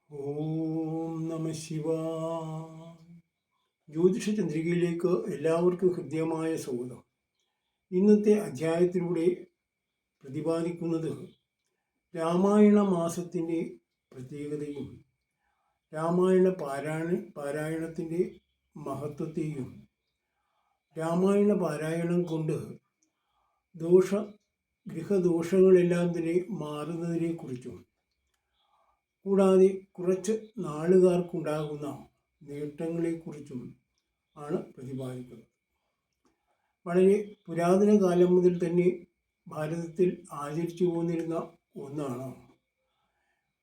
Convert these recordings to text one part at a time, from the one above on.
ഓം നമ ശിവായ. ജ്യോതിഷ ചന്ദ്രികയിലേക്ക് എല്ലാവർക്കും ഹൃദ്യമായ സ്വാഗതം. ഇന്നത്തെ അധ്യായത്തിലൂടെ പ്രതിപാദിക്കുന്നത് രാമായണ മാസത്തിൻ്റെ പ്രത്യേകതയും രാമായണ പാരായണത്തിൻ്റെ മഹത്വത്തെയും രാമായണ പാരായണം കൊണ്ട് ഗൃഹദോഷങ്ങളെല്ലാം തന്നെ മാറുന്നതിനെക്കുറിച്ചും കൂടാതെ കുറച്ച് നാളുകാർക്കുണ്ടാകുന്ന നേട്ടങ്ങളെക്കുറിച്ചും ആണ് പ്രതിപാദിക്കുന്നത്. വളരെ പുരാതന കാലം മുതൽ തന്നെ ഭാരതത്തിൽ ആചരിച്ചു പോന്നിരുന്ന ഒന്നാണ്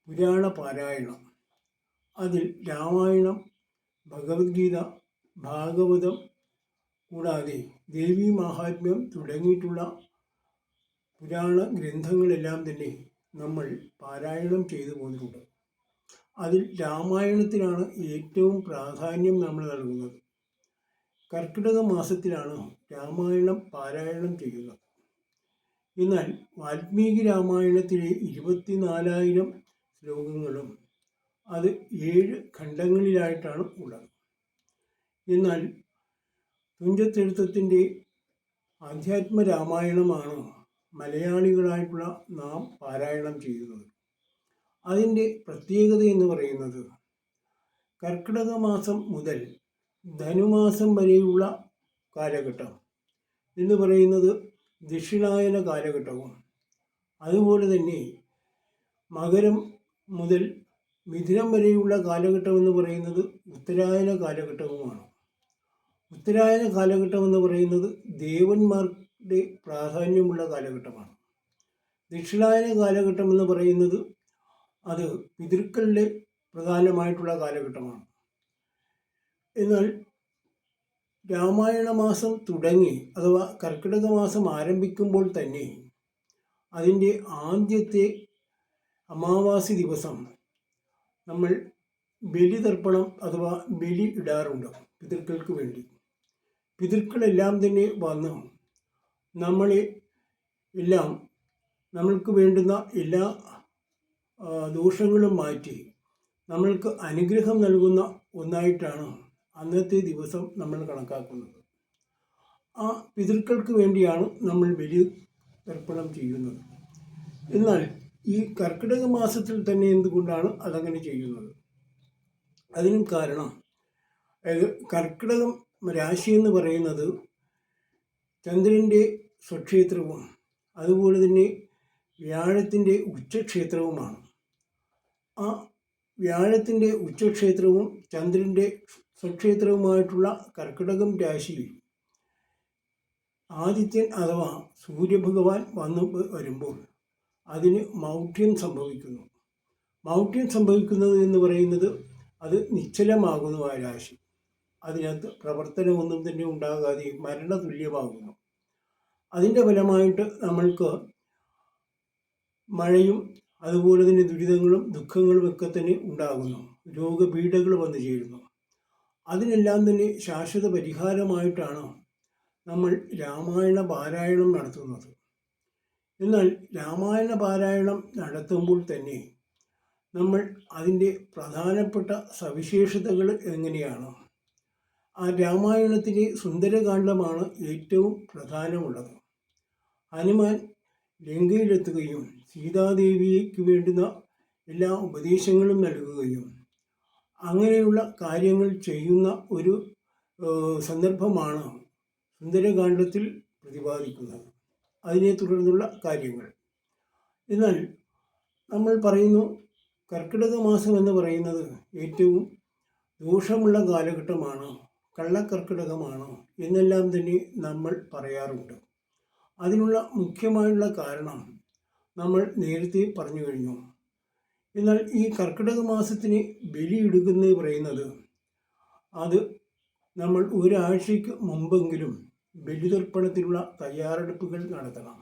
പുരാണ പാരായണം. അതിൽ രാമായണം, ഭഗവത്ഗീത, ഭാഗവതം കൂടാതെ ദേവീ മാഹാത്മ്യം തുടങ്ങിയിട്ടുള്ള പുരാണ ഗ്രന്ഥങ്ങളെല്ലാം തന്നെ നമ്മൾ പാരായണം ചെയ്തു പോന്നിട്ടുണ്ട്. അതിൽ രാമായണത്തിനാണ് ഏറ്റവും പ്രാധാന്യം നമ്മൾ നൽകുന്നത്. കർക്കിടക മാസത്തിലാണ് രാമായണം പാരായണം ചെയ്യുന്നത്. എന്നാൽ വാൽമീകി രാമായണത്തിലെ 24,000 ശ്ലോകങ്ങളും അത് 7 ഖണ്ഡങ്ങളിലായിട്ടാണ് ഉള്ളത്. എന്നാൽ തുഞ്ചത്തെഴുത്തത്തിൻ്റെ ആധ്യാത്മ രാമായണമാണ് മലയാളികളായിട്ടുള്ള നാം പാരായണം ചെയ്യുന്നത്. അതിൻ്റെ പ്രത്യേകത എന്ന് പറയുന്നത് കർക്കിടക മാസം മുതൽ ധനുമാസം വരെയുള്ള കാലഘട്ടം എന്ന് പറയുന്നത് ദക്ഷിണായന കാലഘട്ടവും, അതുപോലെ തന്നെ മകരം മുതൽ മിഥുനം വരെയുള്ള കാലഘട്ടം എന്ന് പറയുന്നത് ഉത്തരായന കാലഘട്ടവുമാണ്. ഉത്തരായന കാലഘട്ടം എന്ന് പറയുന്നത് ദേവന്മാരുടെ പ്രാധാന്യമുള്ള കാലഘട്ടമാണ്. ദക്ഷിണായന കാലഘട്ടം എന്ന് പറയുന്നത് അത് പിതൃക്കളുടെ പ്രധാനമായിട്ടുള്ള കാലഘട്ടമാണ്. എന്നാൽ രാമായണ മാസം തുടങ്ങി അഥവാ കർക്കിടക മാസം ആരംഭിക്കുമ്പോൾ തന്നെ അതിൻ്റെ ആദ്യത്തെ അമാവാസി ദിവസം നമ്മൾ ബലിതർപ്പണം അഥവാ ബലി ഇടാറുണ്ട് പിതൃക്കൾക്ക് വേണ്ടി. പിതൃക്കളെല്ലാം തന്നെ വന്ന് നമ്മളെ എല്ലാം നമ്മൾക്ക് വേണ്ടുന്ന എല്ലാ ദോഷങ്ങളും മാറ്റി നമ്മൾക്ക് അനുഗ്രഹം നൽകുന്ന ഒന്നായിട്ടാണ് അന്നത്തെ ദിവസം നമ്മൾ കണക്കാക്കുന്നത്. ആ പിതൃക്കൾക്ക് വേണ്ടിയാണ് നമ്മൾ ബലി തർപ്പണം ചെയ്യുന്നത്. എന്നാൽ ഈ കർക്കിടക മാസത്തിൽ തന്നെ എന്തുകൊണ്ടാണ് അതങ്ങനെ ചെയ്യുന്നത്? അതിനും കാരണം കർക്കിടകം രാശി എന്ന് പറയുന്നത് ചന്ദ്രൻ്റെ സ്വക്ഷേത്രവും അതുപോലെ തന്നെ വ്യാഴത്തിൻ്റെ ഉച്ചക്ഷേത്രവുമാണ്. ആ വ്യാഴത്തിൻ്റെ ഉച്ചക്ഷേത്രവും ചന്ദ്രൻ്റെ സ്വക്ഷേത്രവുമായിട്ടുള്ള കർക്കിടകം രാശിയിൽ ആദിത്യൻ അഥവാ സൂര്യഭഗവാൻ വന്നു വരുമ്പോൾ അതിന് മൗഢ്യം സംഭവിക്കുന്നു. മൗഢ്യം സംഭവിക്കുന്നത് എന്ന് പറയുന്നത് അത് നിശ്ചലമാകുന്നു. ആ രാശി അതിനകത്ത് പ്രവർത്തനമൊന്നും തന്നെ ഉണ്ടാകാതെ മരണതുല്യമാകുന്നു. അതിൻ്റെ ഫലമായിട്ട് നമ്മൾക്ക് മഴയും അതുപോലെ തന്നെ ദുരിതങ്ങളും ദുഃഖങ്ങളും ഒക്കെ തന്നെ ഉണ്ടാകുന്നു. രോഗപീഠകൾ വന്നു ചേരുന്നു. അതിനെല്ലാം തന്നെ ശാശ്വത പരിഹാരമായിട്ടാണ് നമ്മൾ രാമായണ പാരായണം നടത്തുന്നത്. എന്നാൽ രാമായണ പാരായണം നടത്തുമ്പോൾ തന്നെ നമ്മൾ അതിൻ്റെ പ്രധാനപ്പെട്ട സവിശേഷതകൾ എങ്ങനെയാണ്? ആ രാമായണത്തിലെ സുന്ദരകാന്ഡമാണ് ഏറ്റവും പ്രധാനമുള്ളത്. ഹനുമാൻ ലങ്കയിലെത്തുകയും സീതാദേവിക്ക് വേണ്ടുന്ന എല്ലാ ഉപദേശങ്ങളും നൽകുകയും അങ്ങനെയുള്ള കാര്യങ്ങൾ ചെയ്യുന്ന ഒരു സന്ദർഭമാണ് സുന്ദരകാന്ഡത്തിൽ പ്രതിപാദിക്കുന്നത്. അതിനെ തുടർന്നുള്ള കാര്യങ്ങൾ. എന്നാൽ നമ്മൾ പറയുന്നു കർക്കിടക മാസം എന്ന് പറയുന്നത് ഏറ്റവും ദോഷമുള്ള കാലഘട്ടമാണ്, കള്ളക്കർക്കിടകമാണ് എന്നെല്ലാം തന്നെ നമ്മൾ പറയാറുണ്ട്. അതിനുള്ള മുഖ്യമായുള്ള കാരണം നമ്മൾ നേരത്തെ പറഞ്ഞു കഴിഞ്ഞു. എന്നാൽ ഈ കർക്കിടക മാസത്തിന് ബലിയിടുകയെന്ന് പറയുന്നത് അത് നമ്മൾ ഒരാഴ്ചയ്ക്ക് മുമ്പെങ്കിലും ബലിതർപ്പണത്തിനുള്ള തയ്യാറെടുപ്പുകൾ നടത്തണം.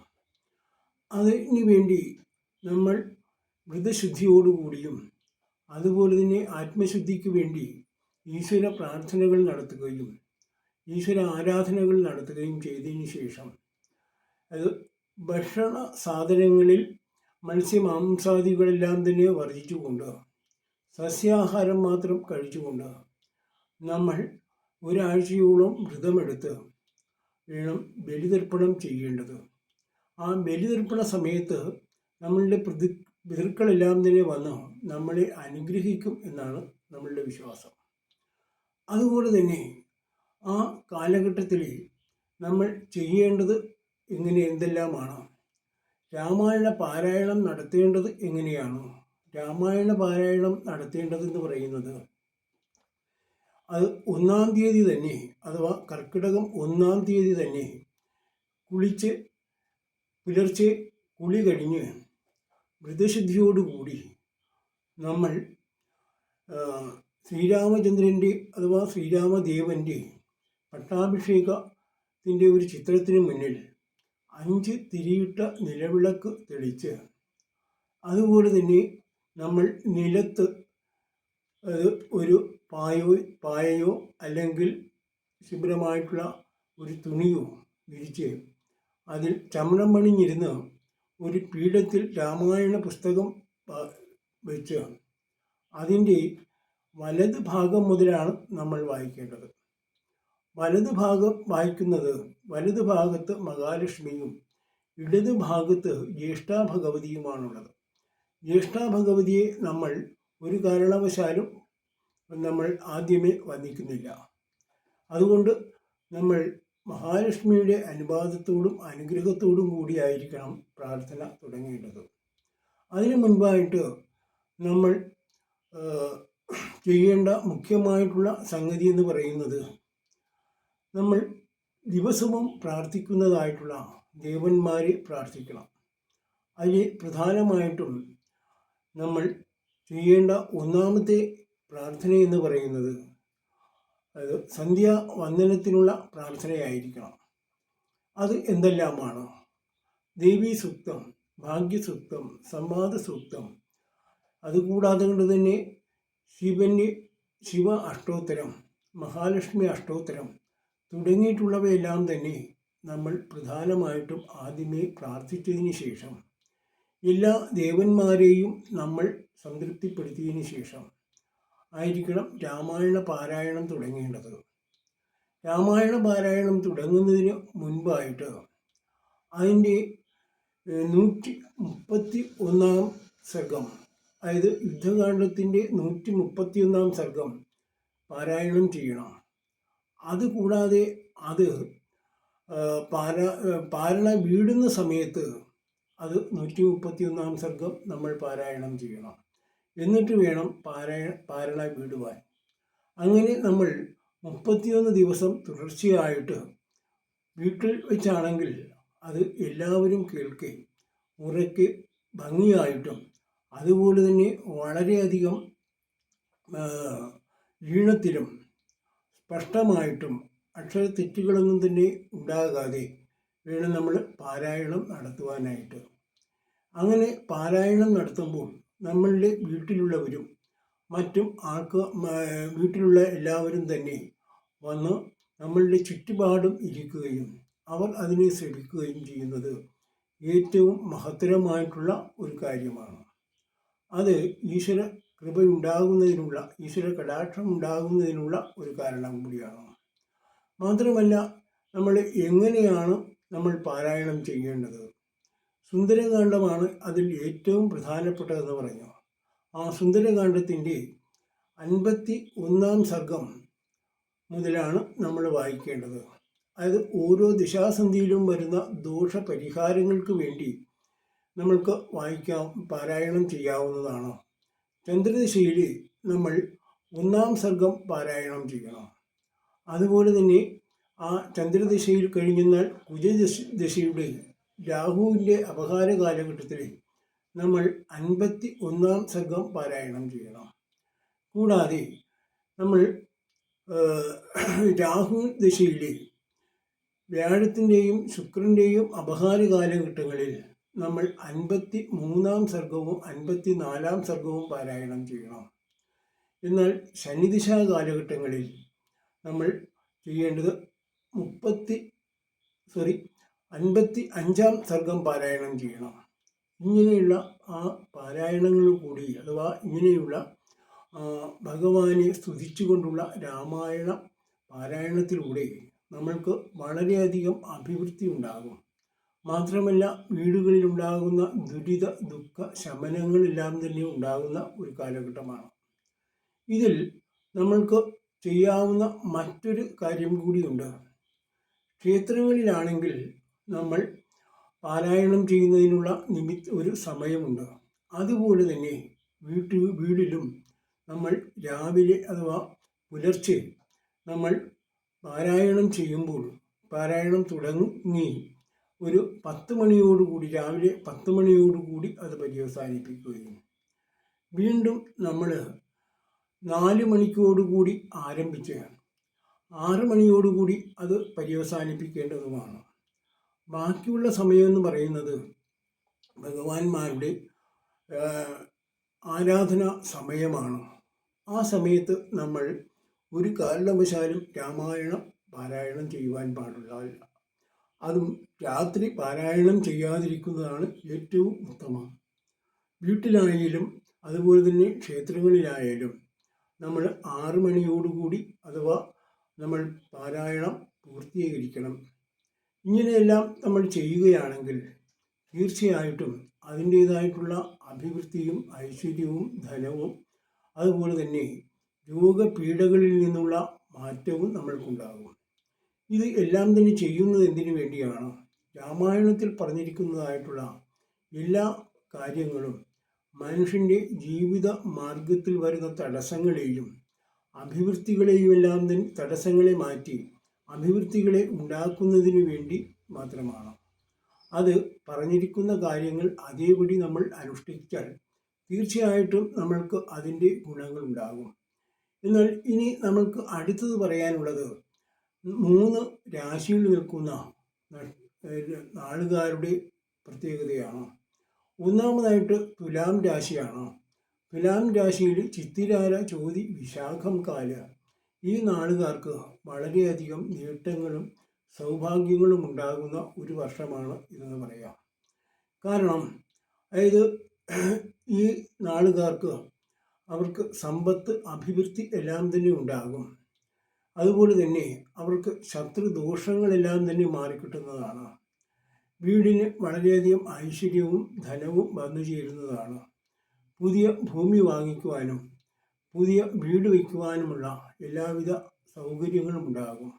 അതിന് വേണ്ടി നമ്മൾ വ്രതശുദ്ധിയോടുകൂടിയും അതുപോലെ തന്നെ ആത്മശുദ്ധിക്ക് വേണ്ടി ഈശ്വര പ്രാർത്ഥനകൾ നടത്തുകയും ഈശ്വര ആരാധനകൾ നടത്തുകയും ചെയ്തതിന് ശേഷം അത് ഭക്ഷണ സാധനങ്ങളിൽ മത്സ്യമാംസാദികളെല്ലാം തന്നെ വർജിച്ചുകൊണ്ട് സസ്യാഹാരം മാത്രം കഴിച്ചുകൊണ്ട് നമ്മൾ ഒരാഴ്ചയോളം വ്രതമെടുത്ത് വേണം ബലിതർപ്പണം ചെയ്യേണ്ടത്. ആ ബലിതർപ്പണ സമയത്ത് നമ്മളുടെ പിതൃക്കളെല്ലാം തന്നെ വന്ന് നമ്മളെ അനുഗ്രഹിക്കും എന്നാണ് നമ്മളുടെ വിശ്വാസം. അതുപോലെ തന്നെ ആ കാലഘട്ടത്തിൽ നമ്മൾ ചെയ്യേണ്ടത് എന്തെല്ലാമാണ്? രാമായണ പാരായണം നടത്തേണ്ടത് എങ്ങനെയാണ്? രാമായണ പാരായണം നടത്തേണ്ടതെന്ന് പറയുന്നത് അത് 1-ാം തീയതി തന്നെ, അഥവാ കർക്കിടകം 1-ാം തീയതി തന്നെ പുലർച്ചെ കുളി കഴിഞ്ഞ് വ്രതശുദ്ധിയോടുകൂടി നമ്മൾ ശ്രീരാമചന്ദ്രൻ്റെ അഥവാ ശ്രീരാമദേവൻ്റെ പട്ടാഭിഷേകത്തിൻ്റെ ഒരു ചിത്രത്തിന് മുന്നിൽ 5 തിരിയിട്ട നിലവിളക്ക് തെളിച്ച്, അതുപോലെ തന്നെ നമ്മൾ നിലത്ത് ഒരു പായയോ അല്ലെങ്കിൽ ശുഭ്രമായിട്ടുള്ള ഒരു തുണിയോ വിരിച്ച് അതിൽ ചമണം പണിഞ്ഞിരുന്ന് ഒരു പീഠത്തിൽ രാമായണ പുസ്തകം വെച്ച് അതിൻ്റെ വലത് ഭാഗം മുതലാണ് നമ്മൾ വായിക്കേണ്ടത്. വലത് ഭാഗം വായിക്കുന്നത് വലത് ഭാഗത്ത് മഹാലക്ഷ്മിയും ഇടത് ഭാഗത്ത് ജ്യേഷ്ഠാ ഭഗവതിയുമാണുള്ളത്. ജ്യേഷ്ഠാ ഭഗവതിയെ നമ്മൾ ഒരു കാരണവശാലും നമ്മൾ ആദ്യമേ വന്ദിക്കുന്നില്ല. അതുകൊണ്ട് നമ്മൾ മഹാലക്ഷ്മിയുടെ അനുവാദത്തോടും അനുഗ്രഹത്തോടും കൂടിയായിരിക്കണം പ്രാർത്ഥന തുടങ്ങേണ്ടത്. അതിനു മുൻപായിട്ട് നമ്മൾ ചെയ്യേണ്ട മുഖ്യമായിട്ടുള്ള സംഗതി എന്ന് പറയുന്നത്, നമ്മൾ ദിവസവും പ്രാർത്ഥിക്കുന്നതായിട്ടുള്ള ദേവന്മാരെ പ്രാർത്ഥിക്കണം. അതിൽ പ്രധാനമായിട്ടും നമ്മൾ ചെയ്യേണ്ട 1-ാമത്തെ പ്രാർത്ഥന എന്ന് പറയുന്നത് അത് സന്ധ്യാവന്ദനത്തിനുള്ള പ്രാർത്ഥനയായിരിക്കണം. അത് എന്തെല്ലാമാണ്? ദേവീസൂക്തം, ഭാഗ്യസൂക്തം, സംവാദസൂക്തം, അതുകൂടാതെ കൊണ്ട് തന്നെ ശിവ അഷ്ടോത്തരം, മഹാലക്ഷ്മി അഷ്ടോത്തരം തുടങ്ങിയിട്ടുള്ളവയെല്ലാം തന്നെ നമ്മൾ പ്രധാനമായിട്ടും ആദ്യമേ പ്രാർത്ഥിച്ചതിന് ശേഷം എല്ലാ ദേവന്മാരെയും നമ്മൾ സംതൃപ്തിപ്പെടുത്തിയതിന് ശേഷം ആയിരിക്കണം രാമായണ പാരായണം തുടങ്ങേണ്ടത്. രാമായണ പാരായണം തുടങ്ങുന്നതിന് മുൻപായിട്ട് അതിൻ്റെ 131-ാം സർഗം, അതായത് യുദ്ധകാണ്ഡത്തിൻ്റെ 131-ാം സർഗം പാരായണം ചെയ്യണം. അതുകൂടാതെ അത് പാരണ വീടുന്ന സമയത്ത് അത് 131-ാം സർഗം നമ്മൾ പാരായണം ചെയ്യണം. എന്നിട്ട് വേണം പാരണ വീടുവാൻ. അങ്ങനെ നമ്മൾ 31 ദിവസം തുടർച്ചയായിട്ട് വീട്ടിൽ വെച്ചാണെങ്കിൽ അത് എല്ലാവരും കേൾക്കെ ഉറക്കെ ഭംഗിയായിട്ടും അതുപോലെ തന്നെ വളരെയധികം ഈണത്തിലും സ്പഷ്ടമായിട്ടും അക്ഷരത്തെറ്റുകളൊന്നും തന്നെ ഉണ്ടാകാതെ വേണം നമ്മൾ പാരായണം നടത്തുവാനായിട്ട്. അങ്ങനെ പാരായണം നടത്തുമ്പോൾ നമ്മളുടെ വീട്ടിലുള്ളവരും മറ്റും വീട്ടിലുള്ള എല്ലാവരും തന്നെ വന്ന് നമ്മളുടെ ചുറ്റുപാടും ഇരിക്കുകയും അവർ അതിനെ ശ്രമിക്കുകയും ചെയ്യുന്നത് ഏറ്റവും മഹത്തരമായിട്ടുള്ള ഒരു കാര്യമാണ്. അത് ഈശ്വര കൃപയുണ്ടാകുന്നതിനുള്ള, ഈശ്വര കടാക്ഷം ഉണ്ടാകുന്നതിനുള്ള ഒരു കാരണം കൂടിയാണ്. മാത്രമല്ല, നമ്മൾ എങ്ങനെയാണ് നമ്മൾ പാരായണം ചെയ്യേണ്ടത്? സുന്ദരകാന്ഡമാണ് അതിൽ ഏറ്റവും പ്രധാനപ്പെട്ടതെന്ന് പറഞ്ഞു. ആ സുന്ദരകാന്ഡത്തിൻ്റെ 51-ാം സർഗം മുതലാണ് നമ്മൾ വായിക്കേണ്ടത്. അതായത് ഓരോ ദിശാസന്ധിയിലും വരുന്ന ദോഷപരിഹാരങ്ങൾക്ക് വേണ്ടി നമ്മൾക്ക് പാരായണം ചെയ്യാവുന്നതാണ്. ചന്ദ്രദിശയിൽ നമ്മൾ 1-ാം സർഗം പാരായണം ചെയ്യണം. അതുപോലെ തന്നെ ആ ചന്ദ്രദിശയിൽ കഴിഞ്ഞാൽ കുജദശയുടെ രാഹുവിൻ്റെ അപഹാര കാലഘട്ടത്തിൽ നമ്മൾ 51-ാം സർഗം പാരായണം ചെയ്യണം. കൂടാതെ നമ്മൾ രാഹു ദശയിലെ വ്യാഴത്തിൻ്റെയും ശുക്രൻ്റെയും അപഹാര കാലഘട്ടങ്ങളിൽ നമ്മൾ 53-ാം സർഗവും 54-ാം സർഗവും പാരായണം ചെയ്യണം. എന്നാൽ ശനിദിശാ കാലഘട്ടങ്ങളിൽ നമ്മൾ ചെയ്യേണ്ടത് 55-ാം സർഗം പാരായണം ചെയ്യണം. ഇങ്ങനെയുള്ള ആ പാരായണങ്ങൾ കൂടി, അഥവാ ഇങ്ങനെയുള്ള ഭഗവാനെ സ്തുതിച്ചുകൊണ്ടുള്ള രാമായണ പാരായണത്തിലൂടെ നമ്മൾക്ക് വളരെയധികം അഭിവൃദ്ധി ഉണ്ടാകും. മാത്രമല്ല, വീടുകളിലുണ്ടാകുന്ന ദുരിത ദുഃഖ ശമനങ്ങളെല്ലാം തന്നെ ഉണ്ടാകുന്ന ഒരു കാലഘട്ടമാണ്. ഇതിൽ നമ്മൾക്ക് ചെയ്യാവുന്ന മറ്റൊരു കാര്യം കൂടിയുണ്ട്. ക്ഷേത്രങ്ങളിലാണെങ്കിൽ നമ്മൾ പാരായണം ചെയ്യുന്നതിനുള്ള ഒരു സമയമുണ്ട്. അതുപോലെ തന്നെ വീടിലും നമ്മൾ രാവിലെ അഥവാ പുലർച്ചെ നമ്മൾ പാരായണം ചെയ്യുമ്പോൾ പാരായണം തുടങ്ങി ഒരു 10 മണിയോടുകൂടി രാവിലെ 10 മണിയോടുകൂടി അത് പര്യവസാനിപ്പിക്കുകയും വീണ്ടും നമ്മൾ 4 മണിക്കോടുകൂടി ആരംഭിച്ച് 6 മണിയോടുകൂടി അത് പര്യവസാനിപ്പിക്കേണ്ടതുമാണ്. ബാക്കിയുള്ള സമയമെന്ന് പറയുന്നത് ഭഗവാന്മാരുടെ ആരാധന സമയമാണ്. ആ സമയത്ത് നമ്മൾ ഒരു കാരണവശാലും രാമായണം പാരായണം ചെയ്യുവാൻ പാടില്ല. അതും രാത്രി പാരായണം ചെയ്യാതിരിക്കുന്നതാണ് ഏറ്റവും ഉത്തമം. വീട്ടിലായാലും അതുപോലെ തന്നെ ക്ഷേത്രങ്ങളിലായാലും നമ്മൾ 6 മണിയോടുകൂടി അഥവാ നമ്മൾ പാരായണം പൂർത്തീകരിക്കണം. ഇങ്ങനെയെല്ലാം നമ്മൾ ചെയ്യുകയാണെങ്കിൽ തീർച്ചയായിട്ടും അതിൻ്റേതായിട്ടുള്ള അഭിവൃദ്ധിയും ഐശ്വര്യവും ധനവും അതുപോലെ തന്നെ രോഗപീഠകളിൽ നിന്നുള്ള മാറ്റവും നമ്മൾക്കുണ്ടാകും. ഇത് എല്ലാം തന്നെ ചെയ്യുന്നത് എന്തിനു വേണ്ടിയാണ്? രാമായണത്തിൽ പറഞ്ഞിരിക്കുന്നതായിട്ടുള്ള എല്ലാ കാര്യങ്ങളും മനുഷ്യൻ്റെ ജീവിത മാർഗത്തിൽ വരുന്ന തടസ്സങ്ങളെയും അഭിവൃദ്ധികളെയും എല്ലാം തന്നെ തടസ്സങ്ങളെ മാറ്റി അഭിവൃദ്ധികളെ ഉണ്ടാക്കുന്നതിന് വേണ്ടി മാത്രമാണ്. അത് പറഞ്ഞിരിക്കുന്ന കാര്യങ്ങൾ അതേപടി നമ്മൾ അനുഷ്ഠിച്ചാൽ തീർച്ചയായിട്ടും നമ്മൾക്ക് അതിൻ്റെ ഗുണങ്ങൾ ഉണ്ടാകും. എന്നാൽ ഇനി നമ്മൾക്ക് അടുത്തത് പറയാനുള്ളത് 3 രാശിയിൽ നിൽക്കുന്ന നാളുകാരുടെ പ്രത്യേകതയാണ്. ഒന്നാമതായിട്ട് തുലാം രാശിയാണ്. തുലാം രാശിയിൽ ചിത്തിരാര, ചോതി, വിശാഖം, കാല ഈ നാളുകാർക്ക് വളരെയധികം നേട്ടങ്ങളും സൗഭാഗ്യങ്ങളും ഉണ്ടാകുന്ന ഒരു വർഷമാണ് ഇതെന്ന് പറയാം. കാരണം അതായത് ഈ നാളുകാർക്ക് അവർക്ക് സമ്പത്ത്, അഭിവൃദ്ധി എല്ലാം തന്നെ ഉണ്ടാകും. അതുപോലെ തന്നെ അവർക്ക് ശത്രുദോഷങ്ങളെല്ലാം തന്നെ മാറിക്കിട്ടുന്നതാണ്. വീടിന് വളരെയധികം ഐശ്വര്യവും ധനവും വന്നു ചേരുന്നതാണ്. പുതിയ ഭൂമി വാങ്ങിക്കുവാനും പുതിയ വീട് വയ്ക്കുവാനുമുള്ള എല്ലാവിധ സൗകര്യങ്ങളും ഉണ്ടാകും.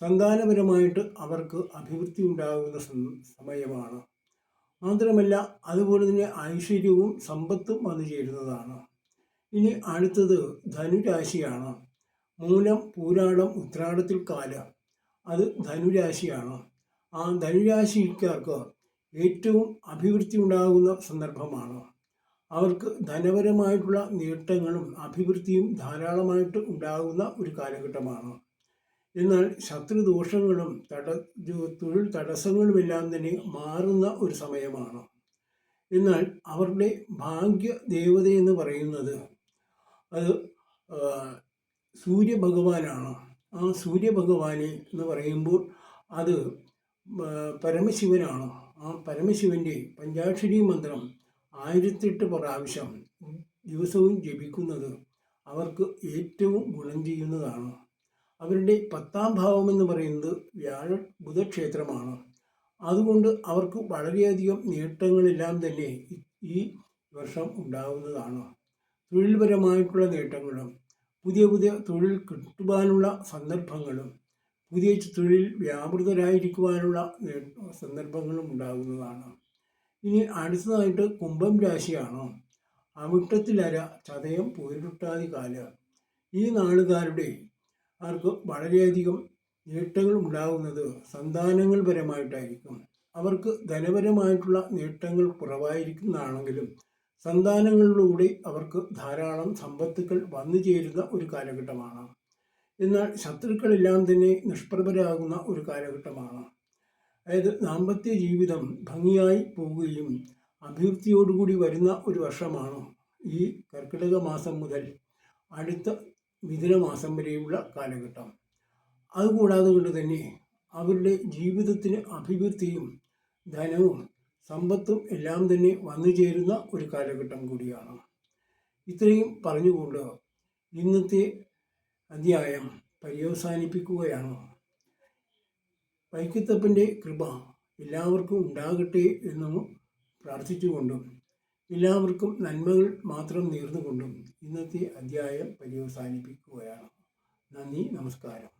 സന്താനപരമായിട്ട് അവർക്ക് അഭിവൃദ്ധി ഉണ്ടാകുന്ന സമയമാണ്. മാത്രമല്ല അതുപോലെ തന്നെ ഐശ്വര്യവും സമ്പത്തും വന്നു ചേരുന്നതാണ്. ഇനി അടുത്തത് ധനുരാശിയാണ്. മൂലം, പൂരാടം, ഉത്രാടത്തിൽ കാല അത് ധനുരാശിയാണ്. ആ ധനുരാശിക്കാർക്ക് ഏറ്റവും അഭിവൃദ്ധി ഉണ്ടാകുന്ന സന്ദർഭമാണ്. അവർക്ക് ധനപരമായിട്ടുള്ള നേട്ടങ്ങളും അഭിവൃദ്ധിയും ധാരാളമായിട്ട് ഉണ്ടാകുന്ന ഒരു കാലഘട്ടമാണ്. എന്നാൽ ശത്രുദോഷങ്ങളും തൊഴിൽ തടസ്സങ്ങളുമെല്ലാം തന്നെ മാറുന്ന ഒരു സമയമാണ്. എന്നാൽ അവരുടെ ഭാഗ്യ ദേവതയെന്ന് പറയുന്നത് അത് സൂര്യഭഗവാനാണ്. ആ സൂര്യഭഗവാനെ എന്ന് പറയുമ്പോൾ അത് പരമശിവനാണ്. ആ പരമശിവൻ്റെ പഞ്ചാക്ഷരി മന്ത്രം 1008 പ്രാവശ്യം ദിവസവും ജപിക്കുന്നത് അവർക്ക് ഏറ്റവും ഗുണം ചെയ്യുന്നതാണ്. അവരുടെ 10ാം ഭാവമെന്ന് പറയുന്നത് ബുധക്ഷേത്രമാണ്. അതുകൊണ്ട് അവർക്ക് വളരെയധികം നേട്ടങ്ങളെല്ലാം തന്നെ ഈ വർഷം ഉണ്ടാകുന്നതാണ്. തൊഴിൽപരമായിട്ടുള്ള നേട്ടങ്ങളും പുതിയ പുതിയ തൊഴിൽ കിട്ടുവാനുള്ള സന്ദർഭങ്ങളും പുതിയ തൊഴിൽ വ്യാപൃതരായിരിക്കുവാനുള്ള സന്ദർഭങ്ങളും ഉണ്ടാകുന്നതാണ്. ഇനി അടുത്തതായിട്ട് കുംഭം രാശിയാണ്. അവിട്ടത്തിലര, ചതയം, പൂരുരുട്ടാതി കാല ഈ നാളുകാരുടെ അവർക്ക് വളരെയധികം നേട്ടങ്ങൾ ഉണ്ടാകുന്നത് സന്താനങ്ങൾ പരമായിട്ടായിരിക്കും. അവർക്ക് ധനപരമായിട്ടുള്ള നേട്ടങ്ങൾ കുറവായിരിക്കുന്നതാണെങ്കിലും സന്താനങ്ങളിലൂടെ അവർക്ക് ധാരാളം സമ്പത്തുക്കൾ വന്നു ചേരുന്ന ഒരു കാലഘട്ടമാണ്. എന്നാൽ ശത്രുക്കളെല്ലാം തന്നെ നിഷ്പ്രഭരാകുന്ന ഒരു കാലഘട്ടമാണ്. അതായത് ദാമ്പത്യ ജീവിതം ഭംഗിയായി പോവുകയും അഭിവൃദ്ധിയോടുകൂടി വരുന്ന ഒരു വർഷമാണ് ഈ കർക്കിടക മാസം മുതൽ അടുത്ത മിഥുന മാസം വരെയുള്ള കാലഘട്ടം. അതുകൂടാതെ കൊണ്ട് തന്നെ അവരുടെ ജീവിതത്തിന് അഭിവൃദ്ധിയും ധനവും സമ്പത്തും എല്ലാം തന്നെ വന്നു ചേരുന്ന ഒരു കാലഘട്ടം കൂടിയാണ്. ഇത്രയും പറഞ്ഞുകൊണ്ട് ഇന്നത്തെ അധ്യായം പര്യവസാനിപ്പിക്കുകയാണ്. വൈക്കത്തപ്പൻ്റെ കൃപ എല്ലാവർക്കും ഉണ്ടാകട്ടെ എന്നും പ്രാർത്ഥിച്ചുകൊണ്ടും എല്ലാവർക്കും നന്മകൾ മാത്രം നേർന്നുകൊണ്ടും ഇന്നത്തെ അധ്യായം പര്യവസാനിപ്പിക്കുകയാണ്. നന്ദി, നമസ്കാരം.